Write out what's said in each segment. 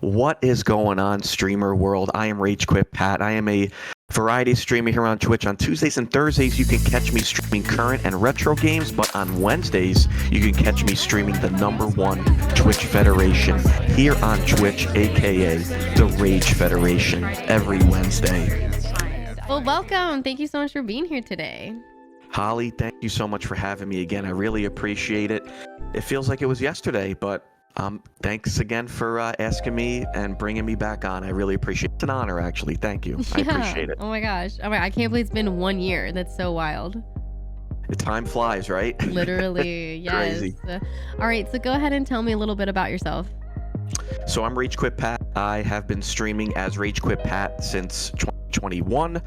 What is going on, streamer world? I am RageQuit Pat. I am a variety streamer here on Twitch. On Tuesdays and Thursdays, you can catch me streaming current and retro games, but on Wednesdays, you can catch me streaming the #1 Twitch Federation here on Twitch, aka the Rage Federation, every Wednesday. Well, welcome. Thank you so much for being here today. Hollie, thank you so much for having me again. I really appreciate it. It feels like it was yesterday, but thanks again for asking me and bringing me back on. I really appreciate it. It's an honor, actually. Thank you. I appreciate it. Oh my gosh. Oh I can't believe it's been 1 year. That's so wild. The time flies, right? Literally, yes. Crazy. All right, so go ahead and tell me a little bit about yourself. So I'm RageQuit Pat. I have been streaming as RageQuit Pat since 2021.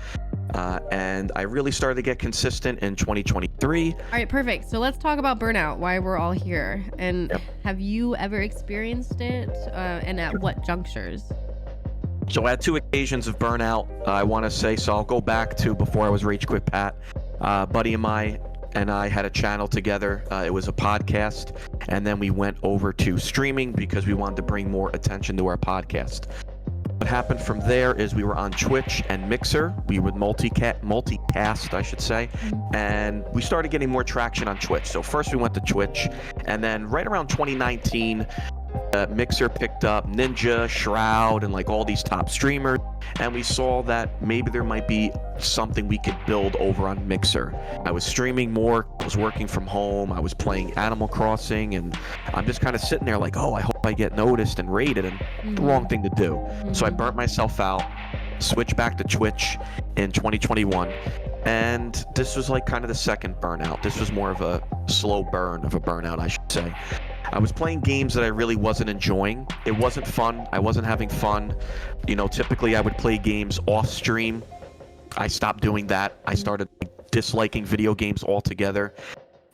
And I really started to get consistent in 2023. All right, perfect. So let's talk about burnout, why we're all here. And Have you ever experienced it? And at what junctures? So I had 2 occasions of burnout, I want to say. So I'll go back to before I was RageQuit Pat. Buddy of mine and I had a channel together. It was a podcast. And then we went over to streaming because we wanted to bring more attention to our podcast. What happened from there is we were on Twitch and Mixer. We would multicast, I should say, and we started getting more traction on Twitch. So first we went to Twitch, and then right around 2019, Mixer picked up Ninja, Shroud, and like all these top streamers, and we saw that maybe there might be something we could build over on Mixer. I was streaming more, I was working from home, I was playing Animal Crossing, and I'm just kind of sitting there like, oh, I hope I get noticed and rated, and the wrong thing to do. So I burnt myself out, switched back to Twitch in 2021, and this was like kind of the second burnout. This was more of a slow burn of a burnout, I should say. I was playing games that I really wasn't enjoying. It wasn't fun. I wasn't having fun. You know, typically I would play games off stream. I stopped doing that. I started disliking video games altogether.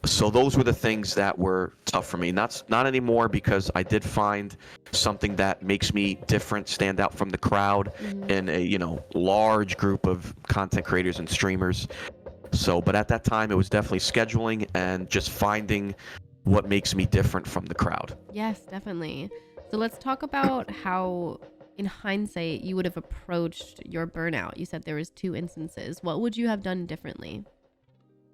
So those were the things that were tough for me. Not anymore, because I did find something that makes me different, stand out from the crowd in a, large group of content creators and streamers. So, but at that time it was definitely scheduling and just finding what makes me different from the crowd. Yes, definitely. So let's talk about how, in hindsight, you would have approached your burnout. You said there was 2 instances. What would you have done differently?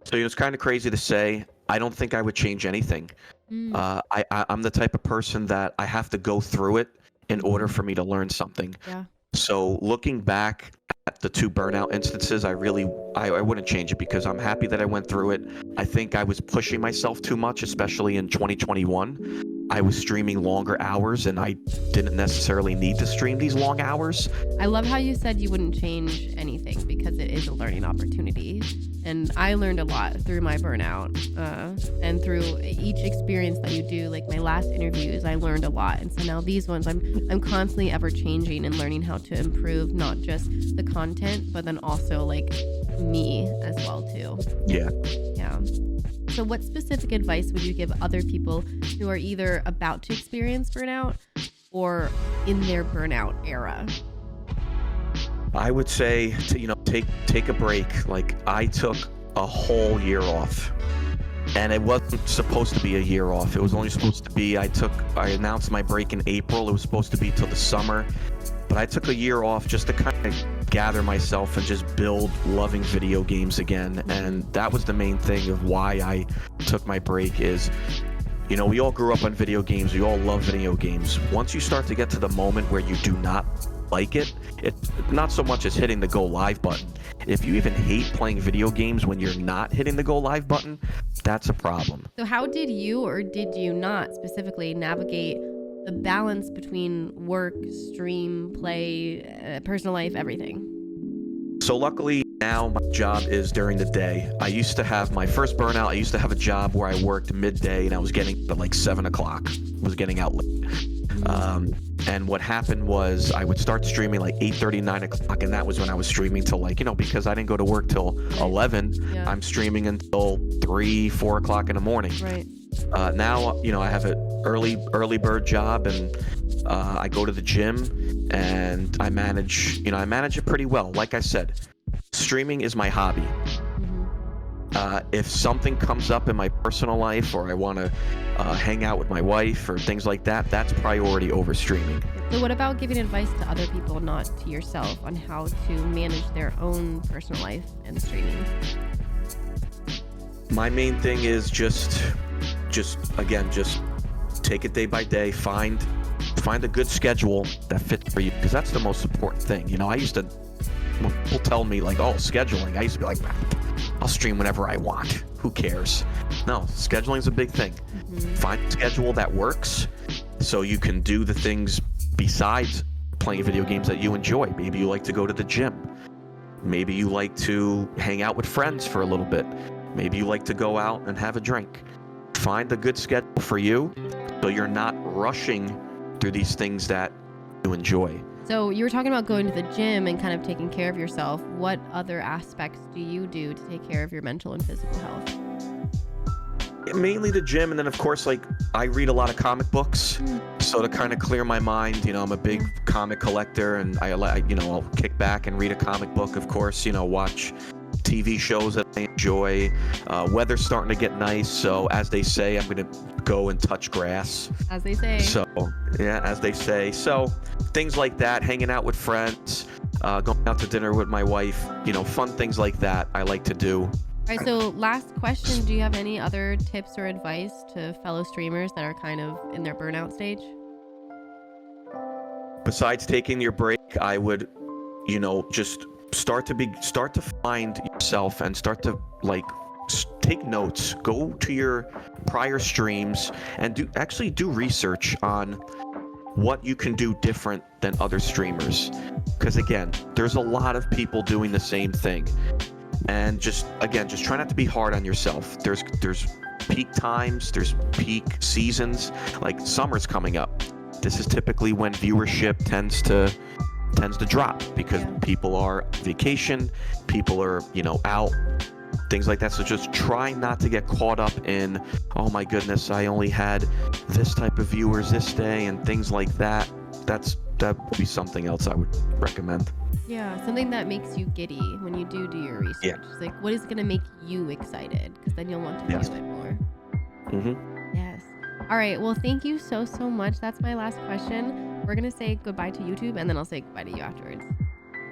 So it's kind of crazy to say. I don't think I would change anything. I'm the type of person that I have to go through it in order for me to learn something. Yeah. So looking back at the 2 burnout instances, I wouldn't change it, because I'm happy that I went through it. I think I was pushing myself too much, especially in 2021. I was streaming longer hours, and I didn't necessarily need to stream these long hours. I love how you said you wouldn't change anything because it is a learning opportunity. And I learned a lot through my burnout, and through each experience that you do. Like my last interviews, I learned a lot. And so now these ones, I'm constantly ever changing and learning how to improve not just the content, but then also like me as well too. Yeah. Yeah. So what specific advice would you give other people who are either about to experience burnout or in their burnout era? I would say to, take a break. Like, I took a whole year off, and it wasn't supposed to be a year off. It was only supposed to be, I announced my break in April. It was supposed to be till the summer, but I took a year off just to kind of gather myself and just build loving video games again. And that was the main thing of why I took my break is, we all grew up on video games. We all love video games. Once you start to get to the moment where you do not like it, it's not so much as hitting the go live button. If you even hate playing video games when you're not hitting the go live button, that's a problem. So how did you, or did you not specifically, navigate the balance between work, stream, play, personal life, everything? So luckily now my job is during the day. I used to have my first burnout. I used to have a job where I worked midday, and I was getting at like 7 o'clock. I was getting out late. And what happened was I would start streaming like 8:30, 9 o'clock, and that was when I was streaming till like, because I didn't go to work till 11. Yeah. I'm streaming until 3, 4 o'clock in the morning. Right. Now, I have an early bird job, and I go to the gym, and I manage it pretty well. Like I said, streaming is my hobby. If something comes up in my personal life, or I want to hang out with my wife or things like that, that's priority over streaming. So what about giving advice to other people, not to yourself, on how to manage their own personal life and streaming? My main thing is just take it day by day. Find a good schedule that fits for you, because that's the most important thing. You know, when people tell me like, oh, scheduling, I used to be like, I'll stream whenever I want. Who cares? No, scheduling is a big thing. Find a schedule that works so you can do the things besides playing video games that you enjoy. Maybe you like to go to the gym. Maybe you like to hang out with friends for a little bit. Maybe you like to go out and have a drink. Find a good schedule for you so you're not rushing through these things that you enjoy. So you were talking about going to the gym and kind of taking care of yourself. What other aspects do you do to take care of your mental and physical health? Mainly the gym, and then of course, like, I read a lot of comic books, so to kind of clear my mind, you know, I'm a big comic collector, and I'll kick back and read a comic book, of course, you know, watch TV shows that I enjoy. Weather's starting to get nice, so as they say, I'm gonna go and touch grass. As they say. So yeah, as they say. So things like that, hanging out with friends, going out to dinner with my wife, you know, fun things like that I like to do. All right, so last question. Do you have any other tips or advice to fellow streamers that are kind of in their burnout stage? Besides taking your break, I would, you know, just start to find yourself and start to take notes. Go to your prior streams and do research on what you can do different than other streamers. Because again, there's a lot of people doing the same thing. And just try not to be hard on yourself. There's peak times, there's peak seasons. Like summer's coming up. This is typically when viewership tends to drop, because people are on vacation, people are, you know, out, things like that. So just try not to get caught up in, oh my goodness, I only had this type of viewers this day and things like that. That would be something else I would recommend. Yeah, something that makes you giddy when you do your research. Yeah. It's like, what is going to make you excited? Because then you'll want to do it more. Yes. All right. Well, thank you so much. That's my last question. We're going to say goodbye to YouTube, and then I'll say goodbye to you afterwards.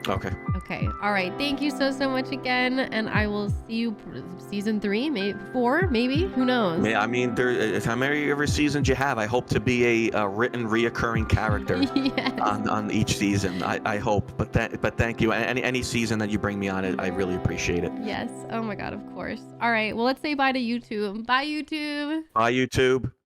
Okay. Okay. All right. Thank you so much again. And I will see you season 3, maybe 4, maybe. Who knows? Yeah, I mean, if how many ever seasons you have, I hope to be a written reoccurring character on each season. I hope. But thank you. Any season that you bring me on, I really appreciate it. Yes. Oh my God. Of course. All right. Well, let's say bye to YouTube. Bye, YouTube. Bye, YouTube.